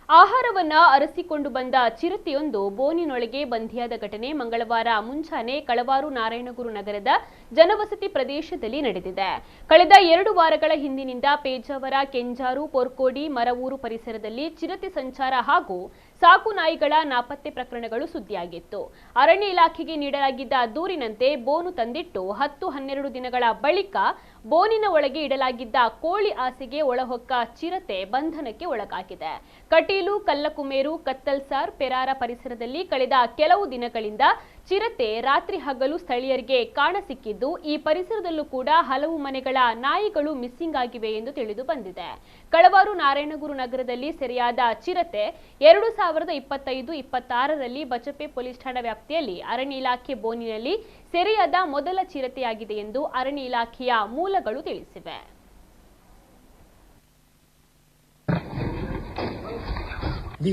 ಆಹಾರವನ್ನ ಅರಸಿಕೊಂಡು ಬಂದ ಚಿರತೆಯೊಂದು ಬೋನಿನೊಳಗೆ ಬಂಧಿಯಾದ ಘಟನೆ ಮಂಗಳವಾರ ಮುಂಜಾನೆ ಕಳವಾರು ನಾರಾಯಣಗುರು ನಗರದ ಜನವಸತಿ ಪ್ರದೇಶದಲ್ಲಿ ನಡೆದಿದೆ. ಕಳೆದ 2 ವಾರಗಳ ಹಿಂದಿನಿಂದ ಪೇಜಾವರ, ಕೆಂಜಾರು, ಪೊರ್ಕೋಡಿ, ಮರವೂರು ಪರಿಸರದಲ್ಲಿ ಚಿರತೆ ಸಂಚಾರ ಹಾಗೂ ಸಾಕು ನಾಯಿಗಳ ನಾಪತ್ತೆ ಪ್ರಕರಣಗಳು ಸುದ್ದಿಯಾಗಿತ್ತು. ಅರಣ್ಯ ಇಲಾಖೆಗೆ ನೀಡಲಾಗಿದ್ದ ದೂರಿನಂತೆ ಬೋನು ತಂದಿಟ್ಟು 10-12 ದಿನಗಳ ಬಳಿಕ ಬೋನಿನ ಒಳಗೆ ಇಡಲಾಗಿದ್ದ ಕೋಳಿ ಆಸೆಗೆ ಒಳಹೊಕ್ಕ ಚಿರತೆ ಬಂಧನಕ್ಕೆ ಒಳಗಾಗಿದೆ. ಕಟೀಲು, ಕಲ್ಲಕುಮೇರು, ಕತ್ತಲ್ಸಾರ್, ಪೆರಾರ ಪರಿಸರದಲ್ಲಿ ಕಳೆದ ಕೆಲವು ದಿನಗಳಿಂದ ಚಿರತೆ ರಾತ್ರಿ ಹಗಲು ಸ್ಥಳೀಯರಿಗೆ ಕಾಣಸಿಕ್ಕಿದ್ದು, ಈ ಪರಿಸರದಲ್ಲೂ ಕೂಡ ಹಲವು ಮನೆಗಳ ನಾಯಿಗಳು ಮಿಸ್ಸಿಂಗ್ ಆಗಿವೆ ಎಂದು ತಿಳಿದು ಬಂದಿದೆ. ಕಳವಾರು ನಾರಾಯಣಗುರು ನಗರದಲ್ಲಿ ಸೆರೆಯಾದ ಚಿರತೆ 2025-26ರಲ್ಲಿ ಬಚಪೆ ಪೊಲೀಸ್ ಠಾಣಾ ವ್ಯಾಪ್ತಿಯಲ್ಲಿ ಅರಣ್ಯ ಇಲಾಖೆ ಬೋನಿನಲ್ಲಿ ಸೆರೆಯಾದ ಮೊದಲ ಚಿರತೆಯಾಗಿದೆ ಎಂದು ಅರಣ್ಯ ಇಲಾಖೆಯ ಮೂಲಗಳು ತಿಳಿಸಿವೆ. Di,